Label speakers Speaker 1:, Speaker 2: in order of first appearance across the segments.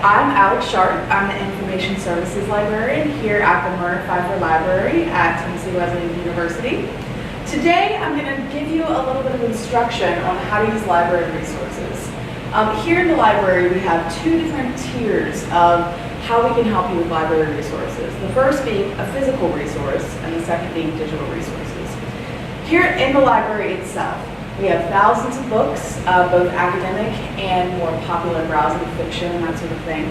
Speaker 1: I'm Alex Sharp. I'm the Information Services Librarian here at the Myrna Pfeiffer Library at Tennessee Wesleyan University. Today I'm going to give you a little bit of instruction on how to use library resources. Here in the library we have two different tiers of how we can help you with library resources. The first being a physical resource and the second being digital resources. Here in the library itself, we have thousands of books, both academic and more popular browsing fiction and that sort of thing.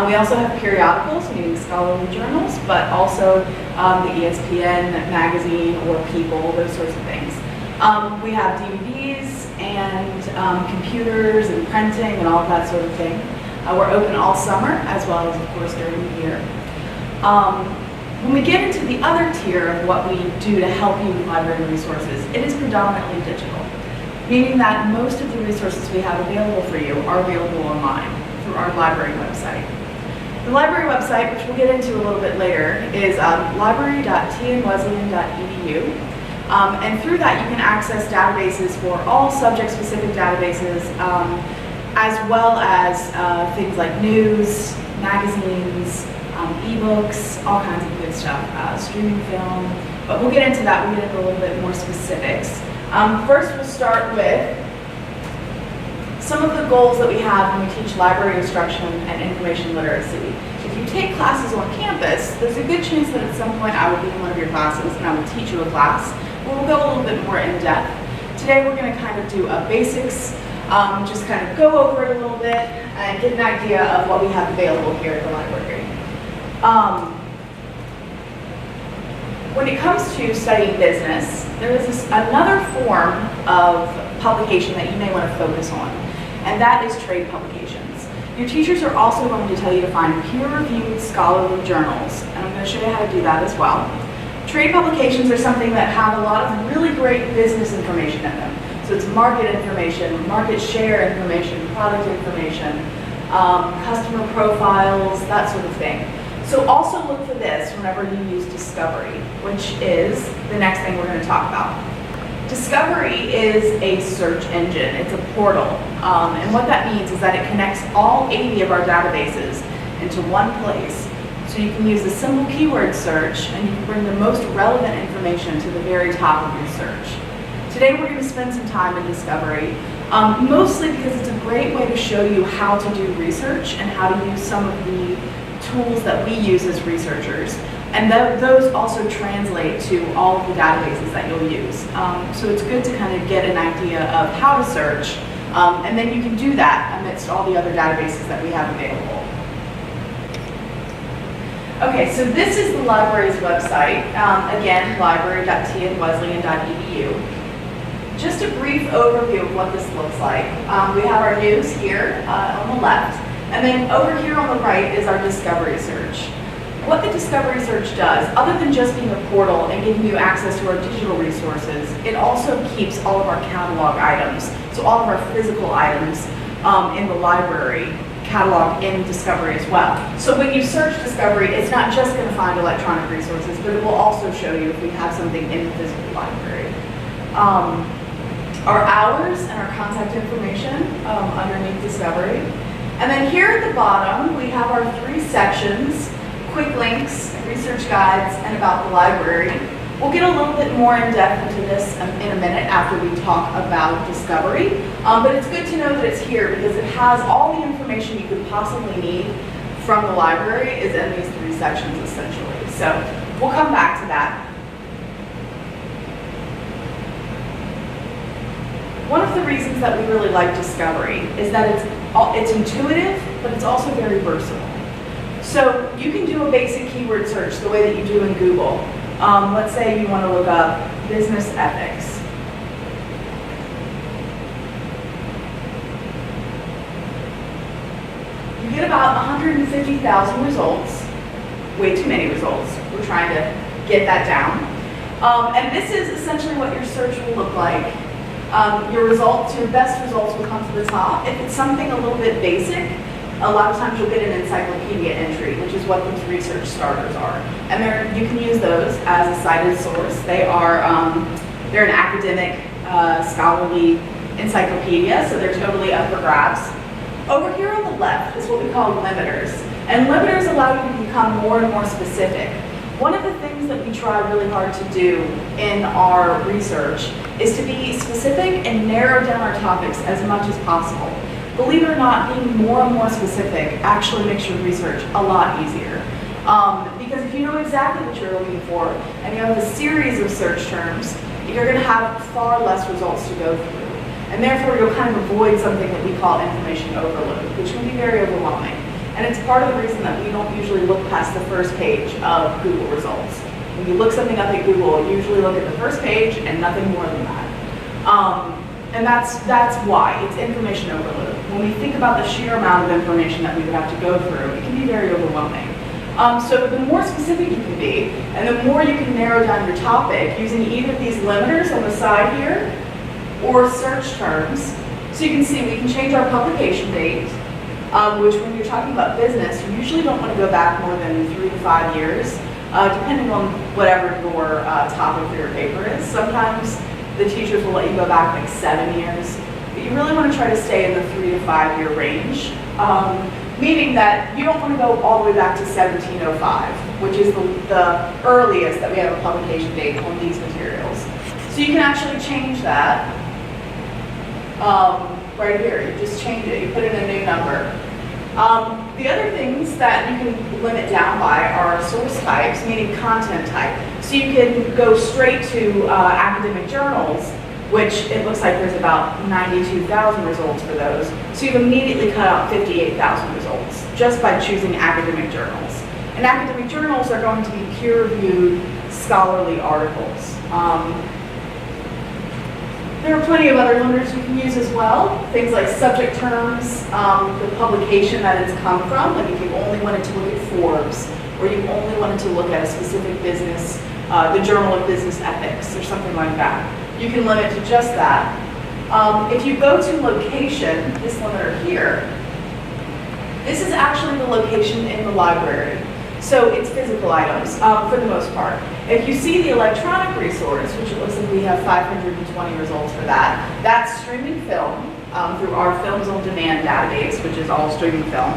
Speaker 1: We also have periodicals, meaning scholarly journals, but also the ESPN magazine or People, those sorts of things. We have DVDs and computers and printing and all of that sort of thing. We're open all summer as well as, of course, during the year. When we get into the other tier of what we do to help you with library resources, it is predominantly digital, meaning that most of the resources we have available for you are available online through our library website. The library website, which we'll get into a little bit later, is library.tnwesleyan.edu. And through that you can access databases for all subject-specific databases, as well as things like news, magazines, ebooks, all kinds of good stuff, streaming film. But we'll get into that, we'll get into a little bit more specifics. First, we'll start with some of the goals that we have when we teach library instruction and information literacy. If you take classes on campus, there's a good chance that at some point I will be in one of your classes and I will teach you a class where we'll go a little bit more in depth. Today we're going to kind of do a basics, just kind of go over it a little bit and get an idea of what we have available here at the library. When it comes to studying business, there is another form of publication that you may want to focus on, and that is trade publications. Your teachers are also going to tell you to find peer-reviewed scholarly journals, and I'm going to show you how to do that as well. Trade publications are something that have a lot of really great business information in them. So it's market information, market share information, product information, customer profiles, that sort of thing. So also look for this whenever you use Discovery, which is the next thing we're going to talk about. Discovery is a search engine. It's a portal. And what that means is that it connects all 80 of our databases into one place. So you can use a simple keyword search and you can bring the most relevant information to the very top of your search. Today we're going to spend some time in Discovery, mostly because it's a great way to show you how to do research and how to use some of the tools that we use as researchers, and those also translate to all of the databases that you'll use. So it's good to kind of get an idea of how to search, and then you can do that amidst all the other databases that we have available. Okay, so this is the library's website. Again, library.tnwesleyan.edu. Just a brief overview of what this looks like. We have our news here on the left. And then over here on the right is our Discovery search. What the Discovery search does, other than just being a portal and giving you access to our digital resources, it also keeps all of our catalog items, so all of our physical items in the library catalog in Discovery as well. So when you search Discovery, it's not just going to find electronic resources, but it will also show you if we have something in the physical library. Our hours and our contact information underneath Discovery. And then here at the bottom, we have our three sections: quick links, research guides, and about the library. We'll get a little bit more in depth into this in a minute after we talk about Discovery. But it's good to know that it's here because it has all the information you could possibly need from the library is in these three sections essentially. So we'll come back to that. One of the reasons that we really like Discovery is that it's intuitive, but it's also very versatile. So you can do a basic keyword search the way that you do in Google. Let's say you want to look up business ethics. You get about 150,000 results. Way too many results. We're trying to get that down. And this is essentially what your search will look like. Your best results will come to the top. If it's something a little bit basic, a lot of times you'll get an encyclopedia entry, which is what these research starters are. And you can use those as a cited source. They're an academic, scholarly encyclopedia, so they're totally up for grabs. Over here on the left is what we call limiters. And limiters allow you to become more and more specific. One of the things that we try really hard to do in our research is to be specific and narrow down our topics as much as possible. Believe it or not, being more and more specific actually makes your research a lot easier. Because if you know exactly what you're looking for and you have a series of search terms, you're going to have far less results to go through. And therefore, you'll kind of avoid something that we call information overload, which can be very overwhelming. And it's part of the reason that we don't usually look past the first page of Google results. When you look something up at Google, you usually look at the first page and nothing more than that. And that's why it's information overload. When we think about the sheer amount of information that we would have to go through, it can be very overwhelming. So the more specific you can be, and the more you can narrow down your topic using either these limiters on the side here, or search terms. So you can see we can change our publication date, which when you're talking about business, you usually don't want to go back more than 3 to 5 years, depending on whatever your topic for your paper is. Sometimes the teachers will let you go back like 7 years, but you really want to try to stay in the 3 to 5 year range, meaning that you don't want to go all the way back to 1705, which is the earliest that we have a publication date on these materials. So you can actually change that. Right here, you just change it, you put in a new number. The other things that you can limit down by are source types, meaning content type. So you can go straight to academic journals, which it looks like there's about 92,000 results for those. So you've immediately cut out 58,000 results just by choosing academic journals. And academic journals are going to be peer-reviewed scholarly articles. There are plenty of other limiters you can use as well. Things like subject terms, the publication that it's come from, like if you only wanted to look at Forbes, or you only wanted to look at a specific business, the Journal of Business Ethics, or something like that. You can limit to just that. If you go to location, this limiter here, this is actually the location in the library. So it's physical items for the most part. If you see the electronic resource, which it looks like we have 520 results for that, that's streaming film through our Films on Demand database, which is all streaming film,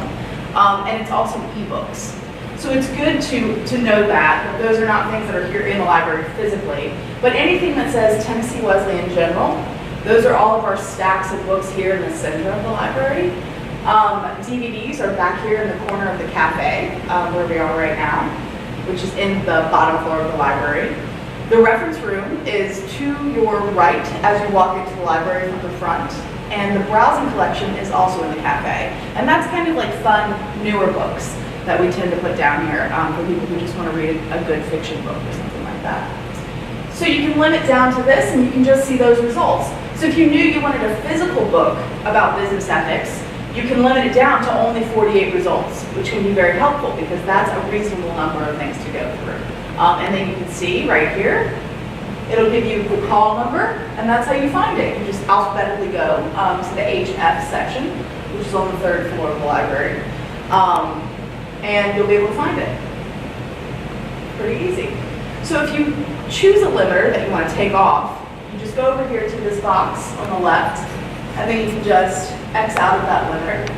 Speaker 1: and it's also ebooks. So it's good to know that those are not things that are here in the library physically, but anything that says Tennessee Wesleyan General, those are all of our stacks of books here in the center of the library. DVDs are back here in the corner of the cafe, where we are right now, which is in the bottom floor of the library. The reference room is to your right as you walk into the library from the front, and the browsing collection is also in the cafe. And that's kind of like fun, newer books that we tend to put down here for people who just want to read a good fiction book or something like that. So you can limit down to this, and you can just see those results. So if you knew you wanted a physical book about business ethics, you can limit it down to only 48 results, which can be very helpful because that's a reasonable number of things to go through. And then you can see right here, it'll give you the call number, and that's how you find it. You just alphabetically go to the HF section, which is on the 3rd floor of the library, and you'll be able to find it. Pretty easy. So if you choose a limiter that you want to take off, you just go over here to this box on the left, and then you can just X out of that limiter,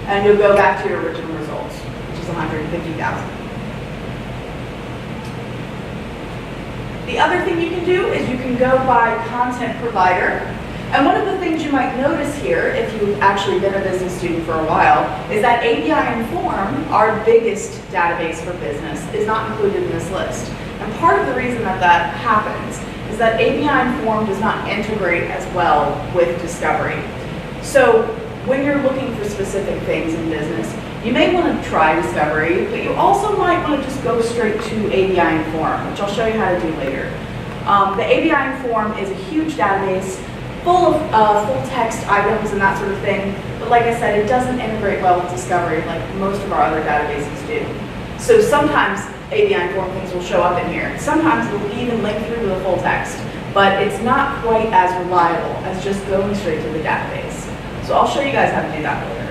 Speaker 1: and you'll go back to your original results, which is 150,000. The other thing you can do is you can go by content provider. And one of the things you might notice here, if you've actually been a business student for a while, is that ABI Inform, our biggest database for business, is not included in this list. And part of the reason that that happens is that ABI Inform does not integrate as well with Discovery. So when you're looking for specific things in business, you may want to try Discovery, but you also might want to just go straight to ABI Inform, which I'll show you how to do later. The ABI Inform is a huge database full of full text items and that sort of thing, but like I said, it doesn't integrate well with Discovery like most of our other databases do. So sometimes ABI Inform things will show up in here. Sometimes it will even link through to the full text, but it's not quite as reliable as just going straight to the database. So I'll show you guys how to do that later.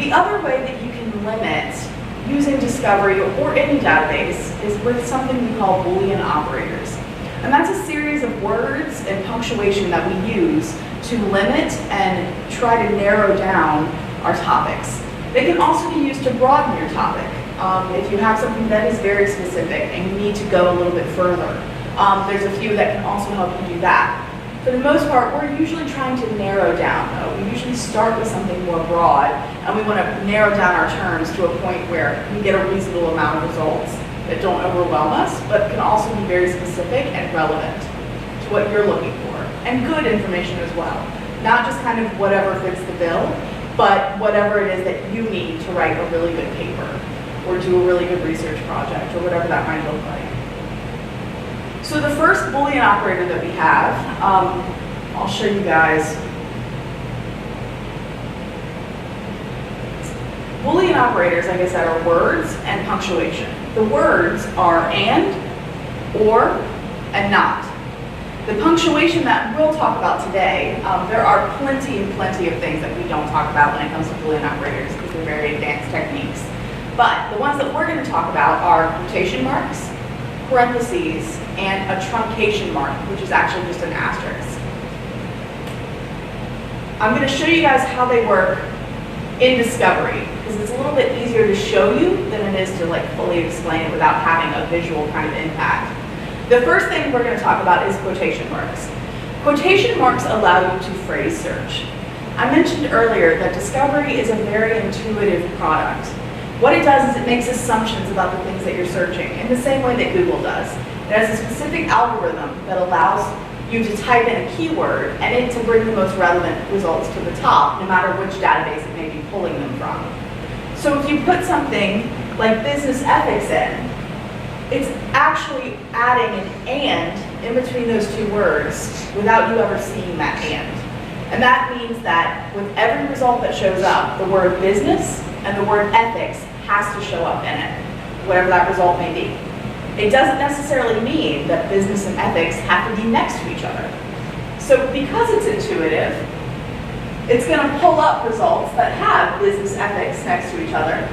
Speaker 1: The other way that you can limit using Discovery or any database is with something we call Boolean operators. And that's a series of words and punctuation that we use to limit and try to narrow down our topics. They can also be used to broaden your topic. If you have something that is very specific and you need to go a little bit further, there's a few that can also help you do that. For the most part, we're usually trying to narrow down, though. We usually start with something more broad, and we want to narrow down our terms to a point where we get a reasonable amount of results that don't overwhelm us, but can also be very specific and relevant to what you're looking for, and good information as well. Not just kind of whatever fits the bill, but whatever it is that you need to write a really good paper, or do a really good research project, or whatever that might look like. So the first Boolean operator that we have, I'll show you guys. Boolean operators, like I said, are words and punctuation. The words are and, or, and not. The punctuation that we'll talk about today, there are plenty and plenty of things that we don't talk about when it comes to Boolean operators because they're very advanced techniques. But the ones that we're going to talk about are quotation marks, parentheses, and a truncation mark, which is actually just an asterisk. I'm going to show you guys how they work in Discovery, because it's a little bit easier to show you than it is to fully explain it without having a visual kind of impact. The first thing we're going to talk about is quotation marks. Quotation marks allow you to phrase search. I mentioned earlier that Discovery is a very intuitive product. What it does is it makes assumptions about the things that you're searching in the same way that Google does. It has a specific algorithm that allows you to type in a keyword and it to bring the most relevant results to the top, no matter which database it may be pulling them from. So if you put something like business ethics in, it's actually adding an and in between those two words without you ever seeing that and. And that means that with every result that shows up, the word business and the word ethics has to show up in it, whatever that result may be. It doesn't necessarily mean that business and ethics have to be next to each other. So because it's intuitive, it's going to pull up results that have business ethics next to each other.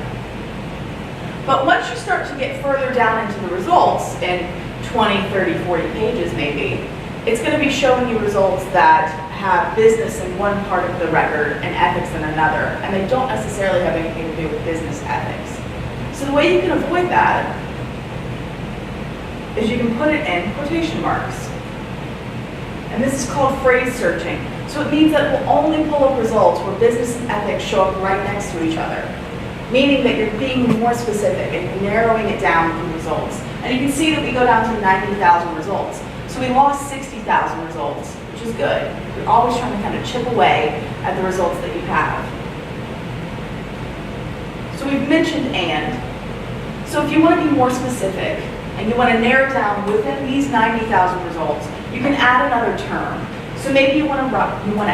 Speaker 1: But once you start to get further down into the results, in 20, 30, 40 pages maybe, it's going to be showing you results that have business in one part of the record and ethics in another, and they don't necessarily have anything to do with business ethics. So the way you can avoid that is you can put it in quotation marks. And this is called phrase searching. So it means that it will only pull up results where business and ethics show up right next to each other, meaning that you're being more specific and narrowing it down from results. And you can see that we go down to 90,000 results. So we lost 60,000 results, which is good. You're always trying to kind of chip away at the results that you have. So we've mentioned and. So if you want to be more specific and you want to narrow down within these 90,000 results, you can add another term. So maybe you want to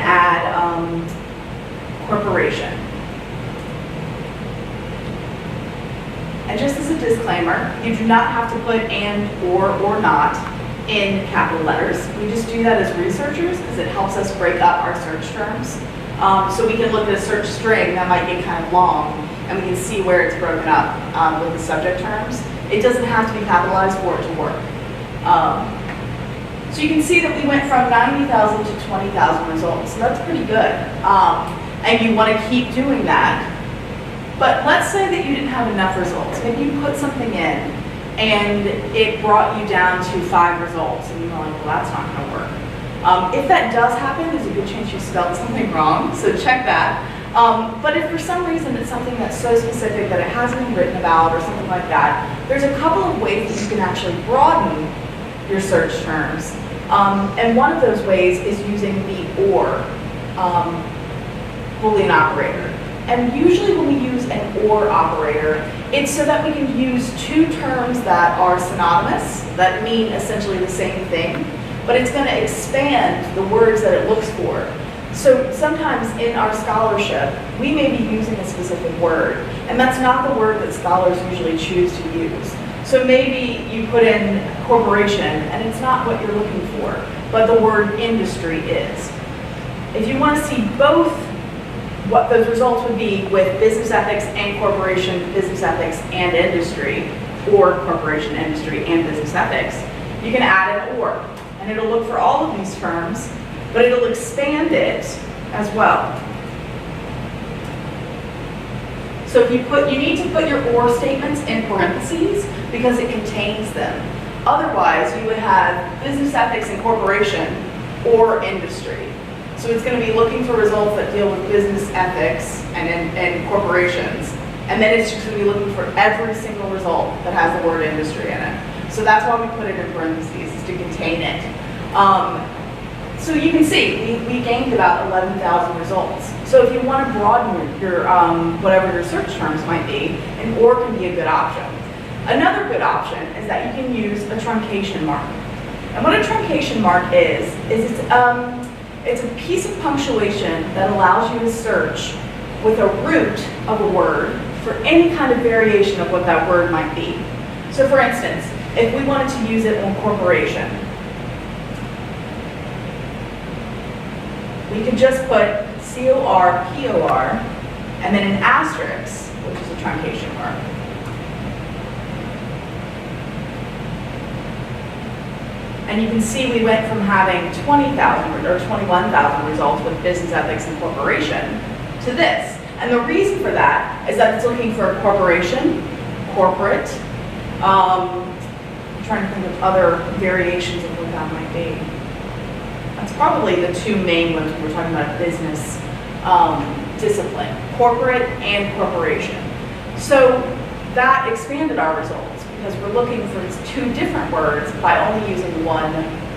Speaker 1: add corporation. And just as a disclaimer, you do not have to put and, or not in capital letters. We just do that as researchers because it helps us break up our search terms. So we can look at a search string that might get kind of long, and we can see where it's broken up with the subject terms. It doesn't have to be capitalized for it to work. So you can see that we went from 90,000 to 20,000 results. So that's pretty good. And you want to keep doing that. But let's say that you didn't have enough results. Maybe you put something in and it brought you down to 5 results, and you're like, well, that's not going to work. If that does happen, there's a good chance you spelled something wrong, so check that. But if for some reason it's something that's so specific that it hasn't been written about or something like that, there's a couple of ways that you can actually broaden your search terms. And one of those ways is using the or Boolean operator. And usually when we use an or operator, it's so that we can use two terms that are synonymous, that mean essentially the same thing, but it's going to expand the words that it looks for. So sometimes in our scholarship, we may be using a specific word, and that's not the word that scholars usually choose to use. So maybe you put in corporation, and it's not what you're looking for, but the word industry is. If you want to see both what those results would be with business ethics and corporation, business ethics and industry, or corporation, industry, and business ethics, you can add an or. and it'll look for all of these firms, but it'll expand it as well. So if you need to put your or statements in parentheses because it contains them. Otherwise, you would have business ethics and corporation or industry. So it's going to be looking for results that deal with business ethics and corporations. And then it's just going to be looking for every single result that has the word industry in it. So that's why we put it in parentheses, is to contain it. So you can see, we gained about 11,000 results. So if you want to broaden your whatever your search terms might be, an or can be a good option. Another good option is that you can use a truncation mark. And what a truncation mark is it's a piece of punctuation that allows you to search with a root of a word for any kind of variation of what that word might be. So for instance, if we wanted to use it on corporation, we could just put C-O-R-P-O-R and then an asterisk, which is a truncation mark. And you can see we went from having 20,000 or 21,000 results with business ethics and corporation to this. And the reason for that is that it's looking for a corporation, corporate. I'm trying to think of other variations of what that might be. That's probably the two main ones when we're talking about business discipline, corporate and corporation. So that expanded our results because we're looking for two different words by only using one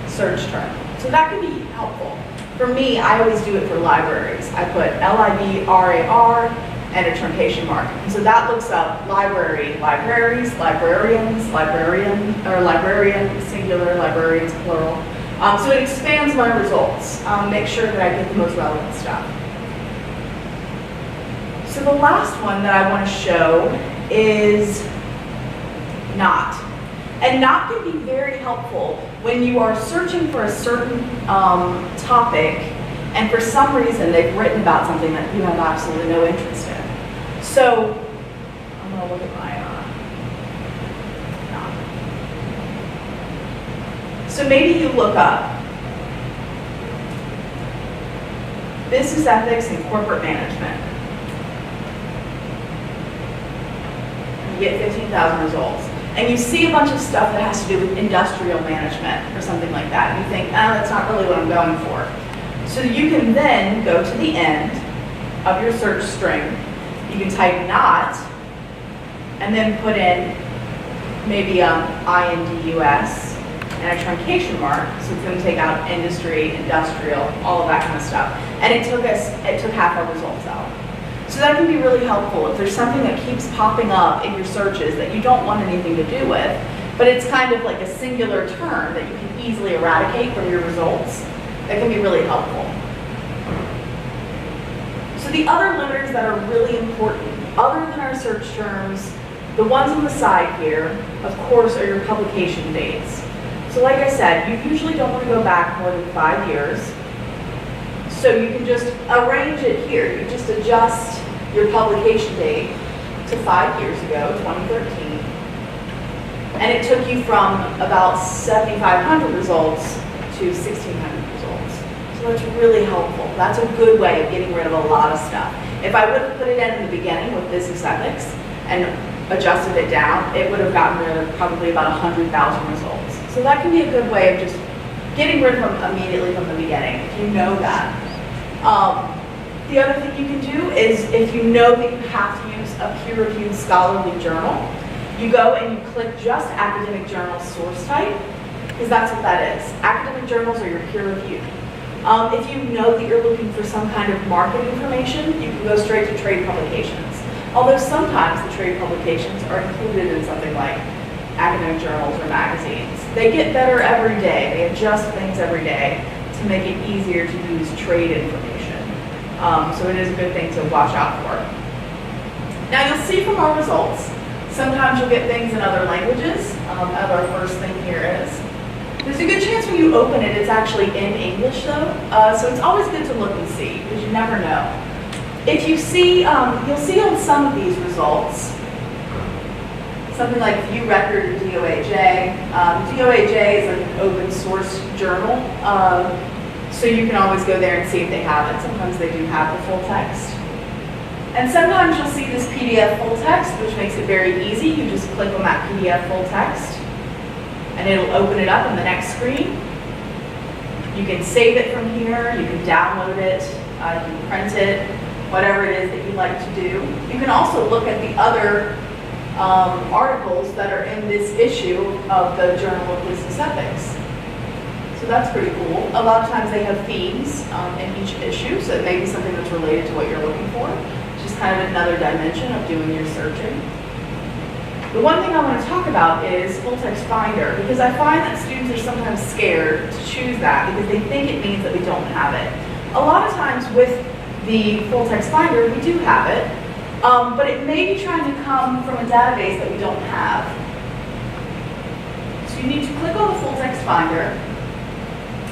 Speaker 1: search term. So that can be helpful. For me, I always do it for libraries. I put L-I-B-R-A-R and a truncation mark. And so that looks up library, libraries, librarians, librarian, or librarian, singular, librarians, plural. So it expands my results. Make sure that I get the most relevant stuff. So the last one that I want to show is not. And not can be very helpful when you are searching for a certain topic and for some reason they've written about something that you have absolutely no interest in. So I'm going to look at my not. So maybe you look up business ethics and corporate management. You get 15,000 results. And you see a bunch of stuff that has to do with industrial management or something like that. And you think, oh, that's not really what I'm going for. So you can then go to the end of your search string. You can type not, and then put in maybe INDUS and a truncation mark. So it's going to take out industry, industrial, all of that kind of stuff. And it took half our results out. So that can be really helpful if there's something that keeps popping up in your searches that you don't want anything to do with, but it's kind of like a singular term that you can easily eradicate from your results. That can be really helpful. So the other limiters that are really important, other than our search terms, the ones on the side here, of course, are your publication dates. So like I said, you usually don't want to go back more than 5 years. So you can just arrange it here. You just adjust your publication date to 5 years ago, 2013. And it took you from about 7,500 results to 1,600 results. So that's really helpful. That's a good way of getting rid of a lot of stuff. If I would have put it in the beginning with business ethics and adjusted it down, it would have gotten rid of probably about 100,000 results. So that can be a good way of just getting rid of them immediately from the beginning, if you know that. The other thing you can do is if you know that you have to use a peer-reviewed scholarly journal, you go and you click just academic journal source type, because that's what that is. Academic journals are your peer-reviewed. If you know that you're looking for some kind of market information, you can go straight to trade publications. Although sometimes the trade publications are included in something like academic journals or magazines. They get better every day. They adjust things every day to make it easier to use trade information. So it is a good thing to watch out for. Now you'll see from our results, sometimes you'll get things in other languages, as our first thing here is. There's a good chance when you open it, it's actually in English though, so it's always good to look and see, because you never know. If you see, you'll see on some of these results, something like View Record or DOAJ. DOAJ is like an open source journal, so you can always go there and see if they have it. Sometimes they do have the full text. And sometimes you'll see this PDF full text, which makes it very easy. You just click on that PDF full text, and it'll open it up on the next screen. You can save it from here, you can download it, you can print it, whatever it is that you'd like to do. You can also look at the other articles that are in this issue of the Journal of Business Ethics. So that's pretty cool. A lot of times they have themes in each issue, so it may be something that's related to what you're looking for. Just kind of another dimension of doing your searching. The one thing I want to talk about is full text finder, because I find that students are sometimes scared to choose that because they think it means that we don't have it. A lot of times with the full text finder, we do have it, but it may be trying to come from a database that we don't have. So you need to click on the full text finder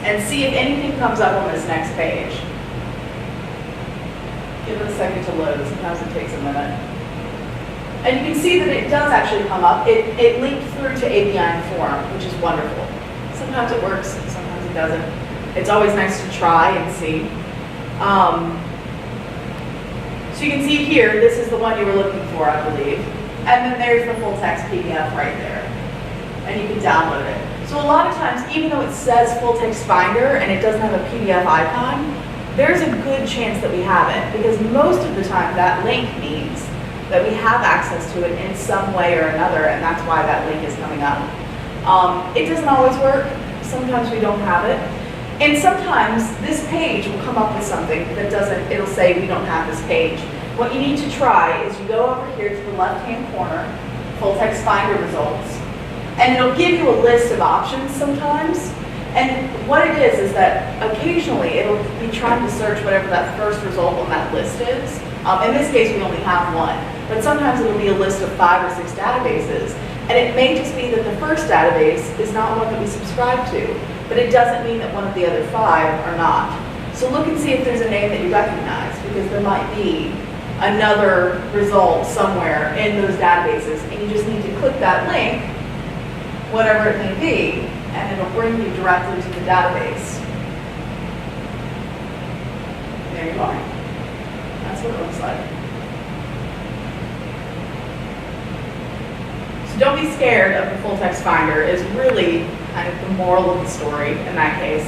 Speaker 1: and see if anything comes up on this next page. Give it a second to load. Sometimes it takes a minute. And you can see that it does actually come up. It linked through to ABI Inform, which is wonderful. Sometimes it works, sometimes it doesn't. It's always nice to try and see. So you can see here, this is the one you were looking for, I believe. And then there's the full text PDF right there. And you can download it. So a lot of times, even though it says full text finder and it doesn't have a PDF icon, there's a good chance that we have it, because most of the time that link means that we have access to it in some way or another, and that's why that link is coming up. It doesn't always work. Sometimes we don't have it. And sometimes this page will come up with something that doesn't, it'll say we don't have this page. What you need to try is you go over here to the left-hand corner, full text finder results, and it'll give you a list of options sometimes. And what it is that occasionally it'll be trying to search whatever that first result on that list is. In this case, we only have one, but sometimes it'll be a list of 5 or 6 databases. And it may just be that the first database is not one that we subscribe to, but it doesn't mean that one of the other 5 are not. So look and see if there's a name that you recognize, because there might be another result somewhere in those databases, and you just need to click that link, whatever it may be, and it'll bring you directly to the database. There you are. That's what it looks like. So don't be scared of the full text finder is really kind of the moral of the story in that case.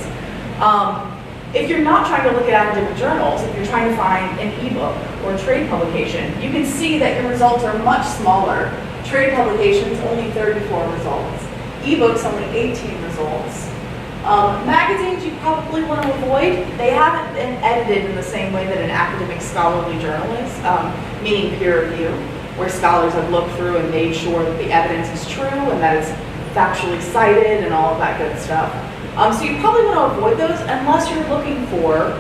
Speaker 1: If you're not trying to look at academic journals, if you're trying to find an ebook or trade publication, you can see that your results are much smaller. Trade publications, only 34 results. Ebooks, only 18 results. Magazines you probably want to avoid. They haven't been edited in the same way that an academic scholarly journal is, meaning peer review, where scholars have looked through and made sure that the evidence is true and that it's factually cited and all of that good stuff. So you probably want to avoid those unless you're looking for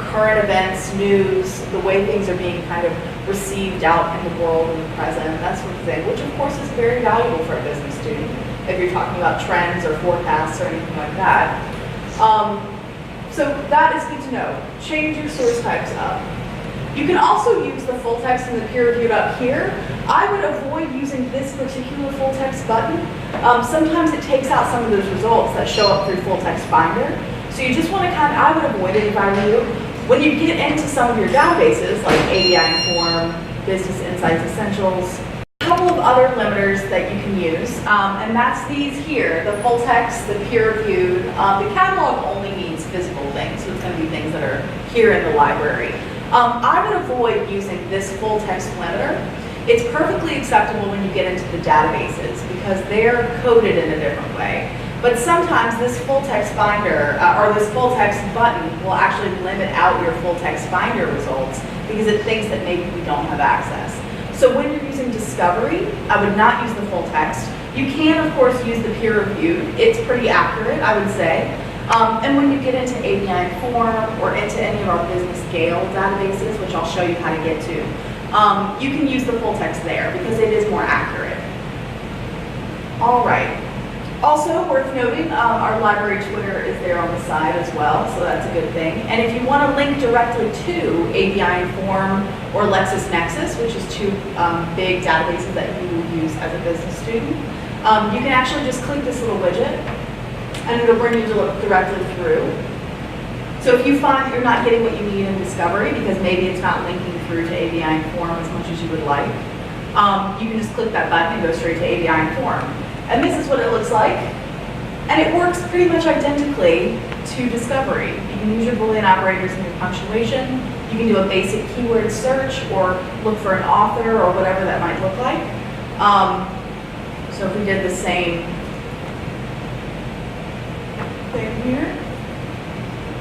Speaker 1: current events, news, the way things are being kind of received out in the world and the present, that sort of thing, which of course is very valuable for a business student if you're talking about trends or forecasts or anything like that. So that is good to know. Change your source types up. You can also use the full text and the peer reviewed up here. I would avoid using this particular full text button. Sometimes it takes out some of those results that show up through full text finder. So you just want to I would avoid it if I were you. When you get into some of your databases like ABI Inform, Business Insights Essentials, a couple of other limiters that you can use, and that's these here, the full text, the peer reviewed. The catalog only means physical things, so it's going to be things that are here in the library. I would avoid using this full text limiter. It's perfectly acceptable when you get into the databases because they're coded in a different way. But sometimes this full text finder or this full text button will actually limit out your full text finder results because it thinks that maybe we don't have access. So when you're using discovery, I would not use the full text. You can, of course, use the peer reviewed. It's pretty accurate, I would say. And when you get into ABI Inform or into any of our business scale databases, which I'll show you how to get to, you can use the full text there because it is more accurate. All right. Also worth noting, our library Twitter is there on the side as well, so that's a good thing. And if you want to link directly to ABI Inform or LexisNexis, which is two big databases databases that you will use as a business student. You can actually just click this little widget, and it'll bring you directly through. So if you find that you're not getting what you need in Discovery, because maybe it's not linking through to ABI Inform as much as you would like, you can just click that button and go straight to ABI Inform. And this is what it looks like. And it works pretty much identically to Discovery. You can use your Boolean operators and your punctuation. You can do a basic keyword search or look for an author or whatever that might look like. So if we did the same thing here,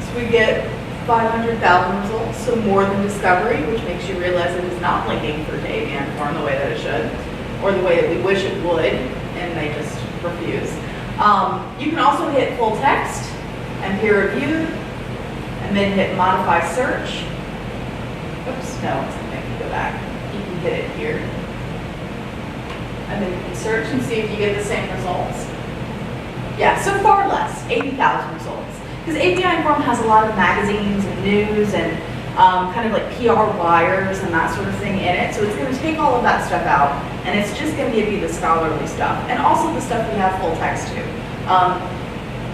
Speaker 1: so we get 500,000 results, so more than Discovery, which makes you realize it is not linking through to ABI Inform the way that it should, or the way that we wish it would, and they just refuse. You can also hit full text and peer review, and then hit modify search. Oops, no, it's going to make me go back. You can hit it here. And then you can search and see if you get the same results. Yeah, so far less, 80,000 results. Because ABI Inform has a lot of magazines and news and kind of like PR wires and that sort of thing in it. So it's going to take all of that stuff out, and it's just going to give you the scholarly stuff, and also the stuff we have full text to.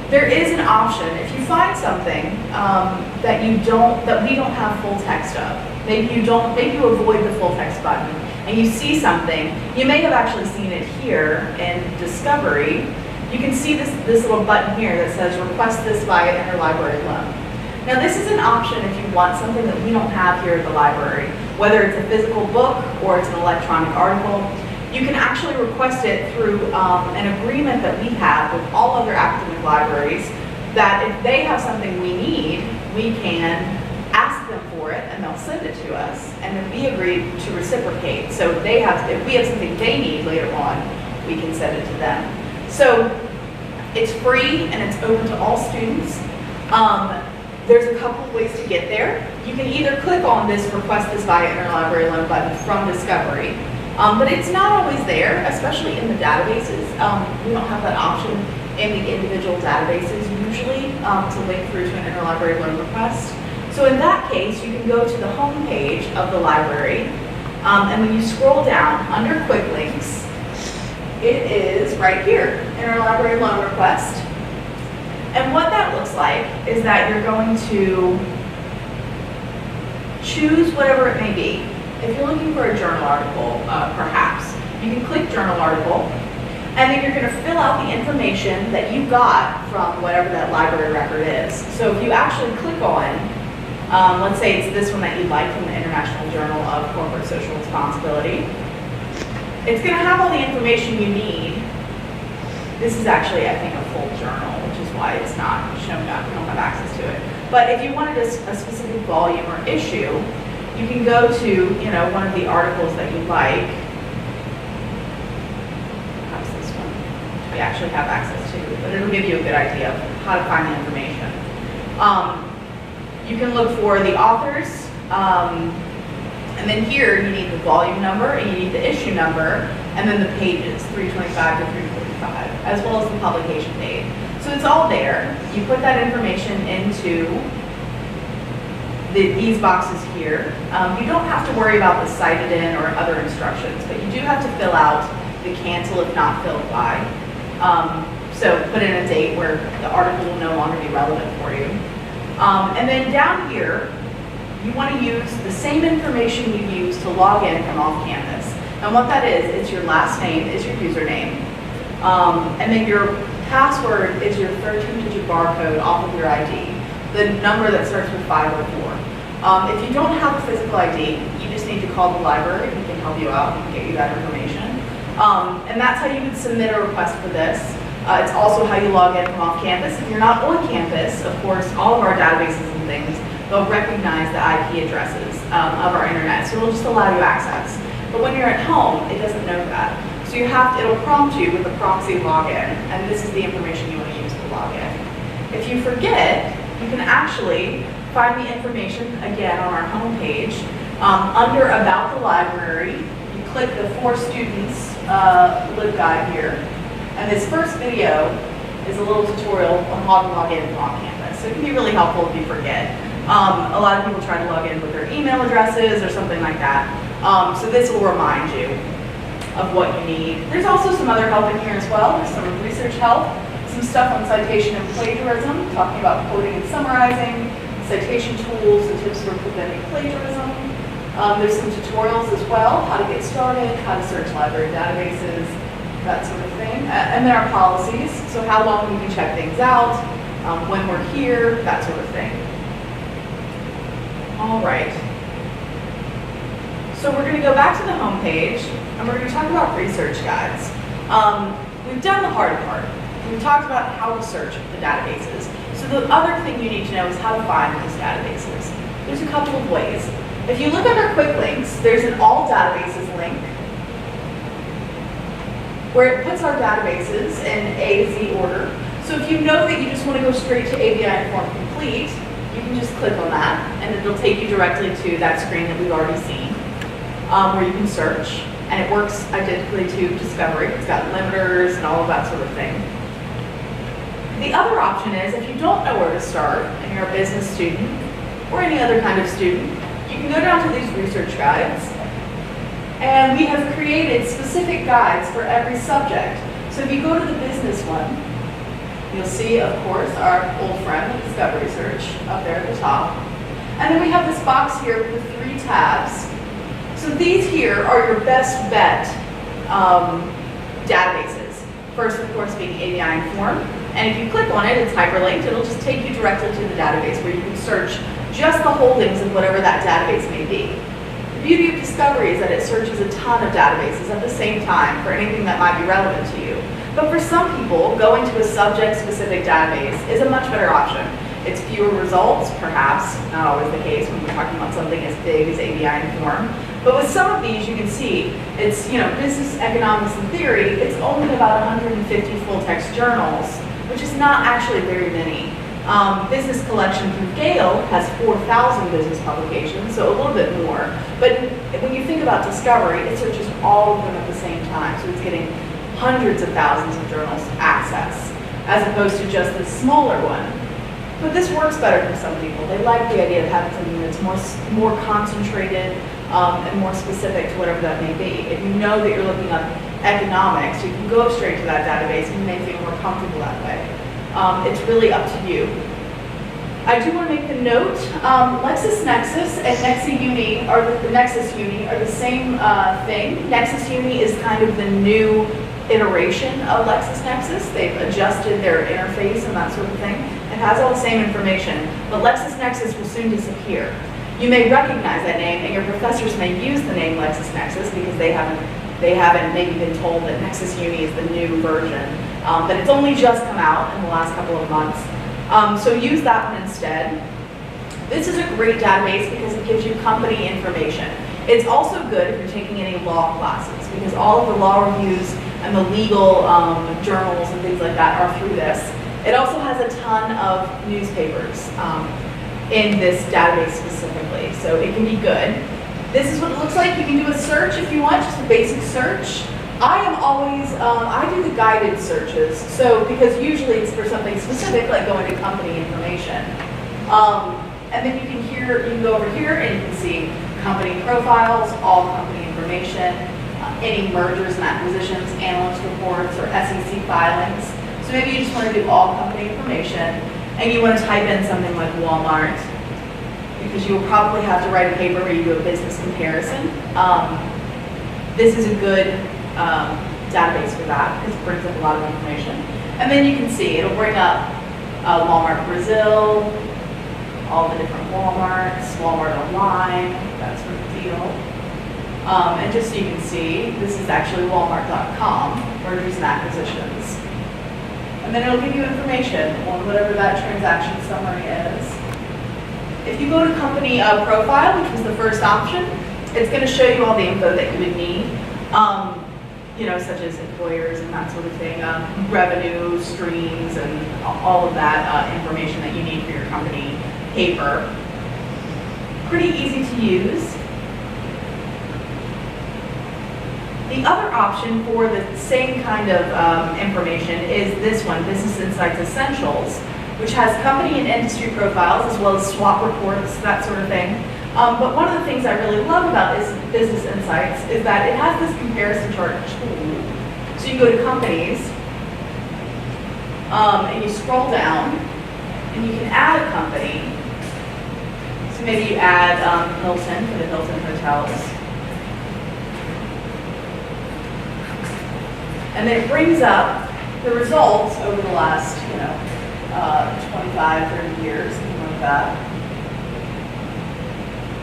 Speaker 1: There is an option if you find something that we don't have full text of. Maybe you avoid the full text button, and you see something. You may have actually seen it here in Discovery. You can see this little button here that says request this via interlibrary loan. Now this is an option if you want something that we don't have here at the library, whether it's a physical book or it's an electronic article. You can actually request it through an agreement that we have with all other academic libraries, that if they have something we need, we can ask them for it and they'll send it to us, and then we agree to reciprocate. So if we have something they need later on, we can send it to them. So it's free and it's open to all students. There's a couple of ways to get there. You can either click on this request this via interlibrary loan button from Discovery, but it's not always there, especially in the databases. We don't have that option in the individual databases usually to link through to an interlibrary loan request. So in that case, you can go to the home page of the library, and when you scroll down under quick links, it is right here, interlibrary loan request. And what that looks like is that you're going to choose whatever it may be. If you're looking for a journal article, perhaps, you can click journal article, and then you're going to fill out the information that you got from whatever that library record is. So if you actually click on, let's say it's this one that you like from the International Journal of Corporate Social Responsibility, it's going to have all the information you need. This is actually, I think, a full journal, which is why it's not showing up. We don't have access to it. But if you wanted a specific volume or issue, you can go to, one of the articles that you like. Perhaps this one, which we actually have access to, but it'll give you a good idea of how to find the information. You can look for the authors, and then here you need the volume number, and you need the issue number, and then the pages, 325 to 345, as well as the publication date. So it's all there. You put that information into these boxes here. You don't have to worry about the cited in or other instructions, but you do have to fill out the cancel if not filled by. So put in a date where the article will no longer be relevant for you. And then down here, you want to use the same information you use to log in from off-campus. And what that is, it's your last name, is your username, and then your password is your 13-digit barcode off of your ID, the number that starts with 504. If you don't have a physical ID, you just need to call the library. We can help you out and get you that information. And that's how you would submit a request for this. It's also how you log in from off-campus. If you're not on campus, of course, all of our databases and things, they'll recognize the IP addresses of our internet, so it'll just allow you access. But when you're at home, it doesn't know that. So it'll prompt you with a proxy login, and this is the information you want to use to log in. If you forget, you can actually find the information again on our home page under About the Library. You click the For Students LibGuide here, and this first video is a little tutorial on how to log in from on-campus. So it can be really helpful if you forget. A lot of people try to log in with their email addresses or something like that. So this will remind you. of what you need. There's also some other help in here as well. There's some research help, some stuff on citation and plagiarism, talking about quoting and summarizing, citation tools and tips for preventing plagiarism. There's some tutorials as well, how to get started, how to search library databases, that sort of thing. And then our policies, so how long we can check things out, when we're here, that sort of thing. All right. So we're going to go back to the home page, and we're going to talk about research guides. We've done the hard part. We've talked about how to search the databases. So the other thing you need to know is how to find those databases. There's a couple of ways. If you look under quick links, there's an all databases link where it puts our databases in A to Z order. So if you know that you just want to go straight to ABI Form Complete, you can just click on that and it'll take you directly to that screen that we've already seen, where you can search, and it works identically to Discovery. It's got limiters and all of that sort of thing. The other option is, if you don't know where to start and you're a business student or any other kind of student, you can go down to these research guides, and we have created specific guides for every subject. So if you go to the business one, you'll see, of course, our old friend, the Discovery Search, up there at the top. And then we have this box here with 3 tabs. So these here are your best bet databases. First, of course, being ABI Inform. And if you click on it, it's hyperlinked. It'll just take you directly to the database where you can search just the holdings of whatever that database may be. The beauty of Discovery is that it searches a ton of databases at the same time for anything that might be relevant to you. But for some people, going to a subject-specific database is a much better option. It's fewer results, perhaps, not always the case when we're talking about something as big as ABI Inform. But with some of these, you can see it's, business, economics, and theory. It's only about 150 full-text journals, which is not actually very many. Business collection through Gale has 4,000 business publications, so a little bit more. But when you think about Discovery, it searches all of them at the same time, so it's getting hundreds of thousands of journals access, as opposed to just this smaller one. But this works better for some people. They like the idea of having something that's more concentrated and more specific to whatever that may be. If you know that you're looking up economics, you can go straight to that database and you may feel more comfortable that way. It's really up to you. I do want to make the note, LexisNexis and NexusUni are the same thing. NexusUni is kind of the new iteration of LexisNexis. They've adjusted their interface and that sort of thing. It has all the same information, but LexisNexis will soon disappear. You may recognize that name, and your professors may use the name LexisNexis because they haven't maybe been told that NexusUni is the new version, but it's only just come out in the last couple of months. So use that one instead. This is a great database because it gives you company information. It's also good if you're taking any law classes because all of the law reviews and the legal journals and things like that are through this. It also has a ton of newspapers in this database specifically, so it can be good. This is what it looks like. You can do a search if you want, just a basic search. I am always, I do the guided searches, so because usually it's for something specific, like going to company information. And then you can go over here and you can see company profiles, all company information, any mergers and acquisitions, analyst reports, or SEC filings. So maybe you just want to do all company information, and you want to type in something like Walmart, because you will probably have to write a paper where you do a business comparison. This is a good database for that, because it brings up a lot of information. And then you can see, it'll bring up Walmart Brazil, all the different Walmarts, Walmart Online, that sort of deal. And just so you can see, this is actually Walmart.com, mergers and acquisitions. And then it'll give you information on whatever that transaction summary is. If you go to company profile, which was the first option, it's going to show you all the info that you would need, such as employers and that sort of thing, revenue streams and all of that information that you need for your company paper. Pretty easy to use. The other option for the same kind of information is this one, Business Insights Essentials, which has company and industry profiles as well as SWOT reports, that sort of thing. But one of the things I really love about this Business Insights is that it has this comparison chart tool. So you go to companies, and you scroll down, and you can add a company. So maybe you add Hilton for the Hilton hotels. And then it brings up the results over the last, 25, 30 years, something like that.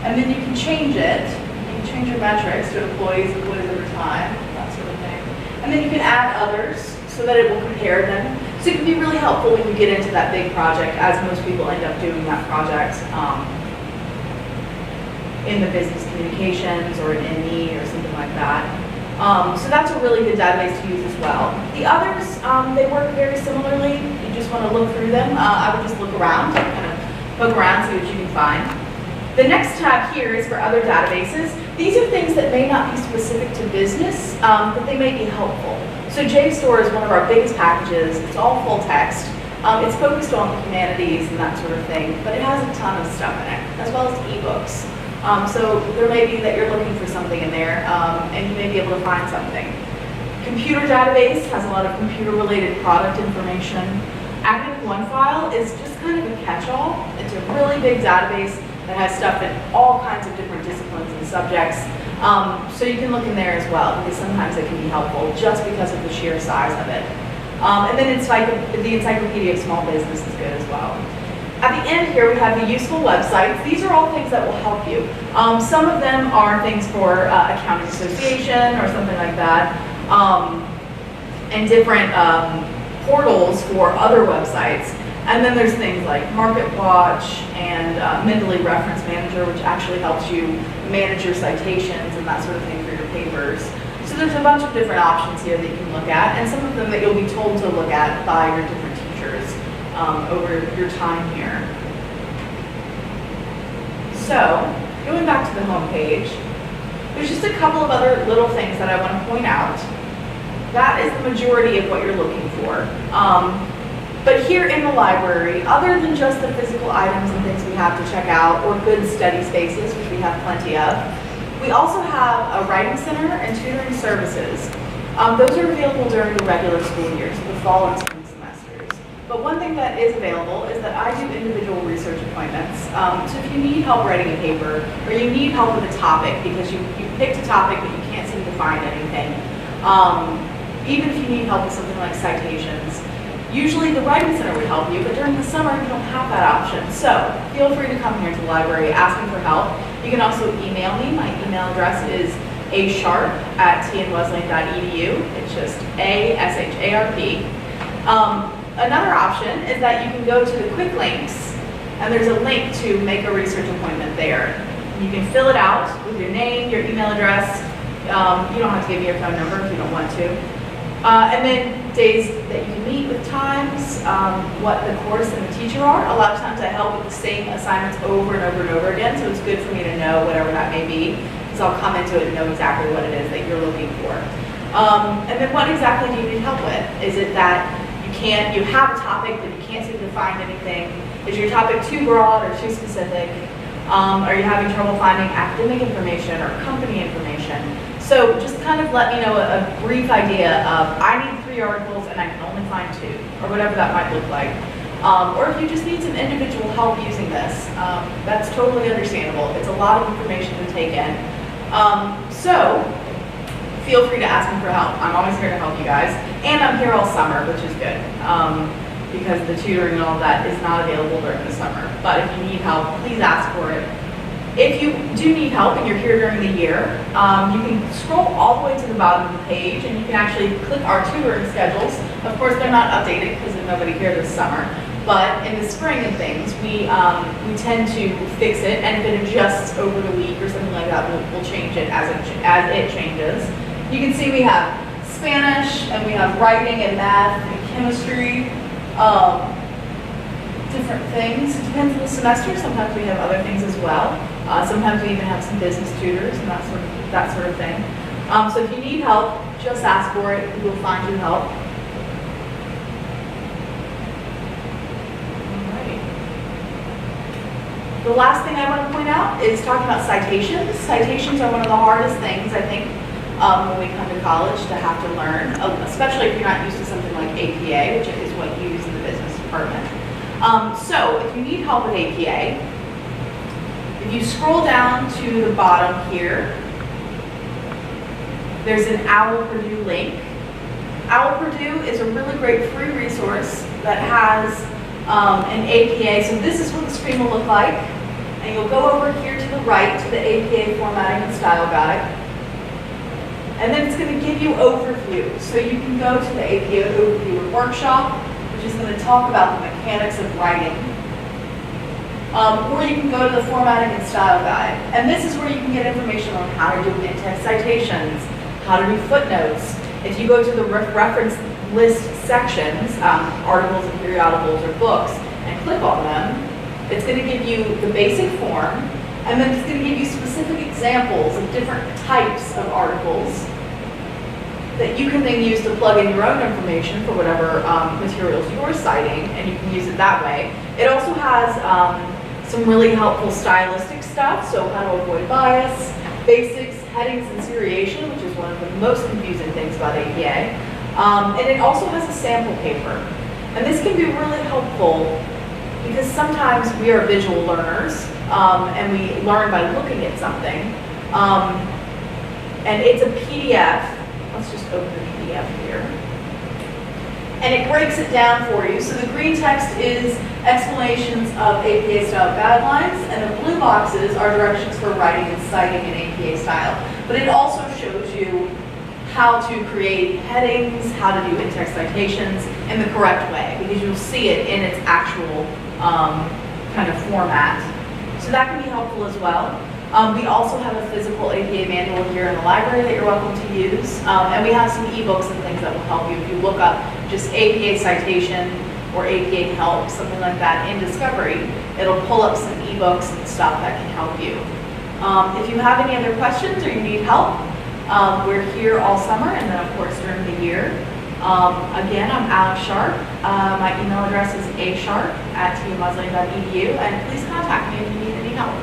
Speaker 1: And then you can change it. You can change your metrics to employees over time, that sort of thing. And then you can add others so that it will compare them. So it can be really helpful when you get into that big project, as most people end up doing that project in the business communications or in ME or something like that. So that's a really good database to use as well. The others, they work very similarly. You just want to look through them. I would just look around, kind of poke around, see what you can find. The next tab here is for other databases. These are things that may not be specific to business, but they may be helpful. So JSTOR is one of our biggest packages. It's all full text. It's focused on the humanities and that sort of thing, but it has a ton of stuff in it, as well as ebooks. So there may be that you're looking for something in there, and you may be able to find something. Computer database has a lot of computer-related product information. Academic OneFile is just kind of a catch-all. It's a really big database that has stuff in all kinds of different disciplines and subjects. So you can look in there as well, because sometimes it can be helpful just because of the sheer size of it. And then the Encyclopedia of Small Business is good as well. At the end here, we have the useful websites. These are all things that will help you. Some of them are things for accounting association or something like that, and different portals for other websites. And then there's things like MarketWatch and Mendeley Reference Manager, which actually helps you manage your citations and that sort of thing for your papers. So there's a bunch of different options here that you can look at, and some of them that you'll be told to look at by your different teachers over your time here. So, going back to the home page, there's just a couple of other little things that I want to point out. That is the majority of what you're looking for. But here in the library, other than just the physical items and things we have to check out, or good study spaces, which we have plenty of, we also have a writing center and tutoring services. Those are available during the regular school year, so the fall and spring semesters. But one thing that is available is that I do individual research appointments. So if you need help writing a paper, or you need help with a topic because you picked a topic but you can't seem to find anything, even if you need help with something like citations, usually the Writing Center would help you, but during the summer you don't have that option. So feel free to come here to the library asking for help. You can also email me. My email address is asharp@tnwesleyan.edu. It's just A-S-H-A-R-P. Another option is that you can go to the quick links, and there's a link to make a research appointment there. You can fill it out with your name, your email address. You don't have to give me your phone number if you don't want to. And then days that you can meet with times, what the course and the teacher are. A lot of times I help with the same assignments over and over and over again, so it's good for me to know whatever that may be, because I'll come into it and know exactly what it is that you're looking for. And then what exactly do you need help with? Is it that you have a topic but you can't seem to find anything? Is your topic too broad or too specific? Are you having trouble finding academic information or company information? So just kind of let me know a brief idea of, I need 3 articles and I can only find 2, or whatever that might look like. Or if you just need some individual help using this, that's totally understandable. It's a lot of information to take in. So feel free to ask me for help. I'm always here to help you guys. And I'm here all summer, which is good, because the tutoring and all that is not available during the summer. But if you need help, please ask for it. If you do need help and you're here during the year, you can scroll all the way to the bottom of the page and you can actually click our tutoring schedules. Of course, they're not updated because there's nobody here this summer. But in the spring and things, we tend to fix it, and if it adjusts over the week or something like that, we'll change it as it changes. You can see we have Spanish, and we have writing and math and chemistry, different things. It depends on the semester. Sometimes we have other things as well. Sometimes we even have some business tutors and that sort of thing. So if you need help, just ask for it. We will find you help. The last thing I want to point out is talking about citations. Citations are one of the hardest things, I think, when we come to college to have to learn, especially if you're not used to something like APA, which is what you use in the business department. So if you need help with APA, if you scroll down to the bottom here, there's an OWL Purdue link. OWL Purdue is a really great free resource that has an APA. So this is what the screen will look like. And you'll go over here to the right to the APA Formatting and Style Guide. And then it's going to give you overview. So you can go to the APA Overview and Workshop, which is going to talk about the mechanics of writing. Or you can go to the Formatting and Style Guide. And this is where you can get information on how to do in-text citations, how to do footnotes. If you go to the reference list sections, articles and periodicals or books, and click on them, it's going to give you the basic form, and then it's going to give you specific examples of different types of articles that you can then use to plug in your own information for whatever materials you're citing, and you can use it that way. It also has some really helpful stylistic stuff, so how to avoid bias, basics, headings, and seriation, which is one of the most confusing things about APA. And it also has a sample paper. And this can be really helpful because sometimes we are visual learners and we learn by looking at something. And it's a PDF. Let's just open the PDF here. And it breaks it down for you. So the green text is explanations of APA style guidelines, and the blue boxes are directions for writing and citing in APA style. But it also shows you how to create headings, how to do in-text citations in the correct way, because you'll see it in its actual kind of format. So that can be helpful as well. We also have a physical APA manual here in the library that you're welcome to use. And we have some ebooks and things that will help you. If you look up just APA citation or APA help, something like that in Discovery, it'll pull up some ebooks and stuff that can help you. If you have any other questions or you need help, we're here all summer and then of course during the year. Again, I'm Alex Sharp. My email address is asharp@tumusley.edu, and please contact me if you need any help.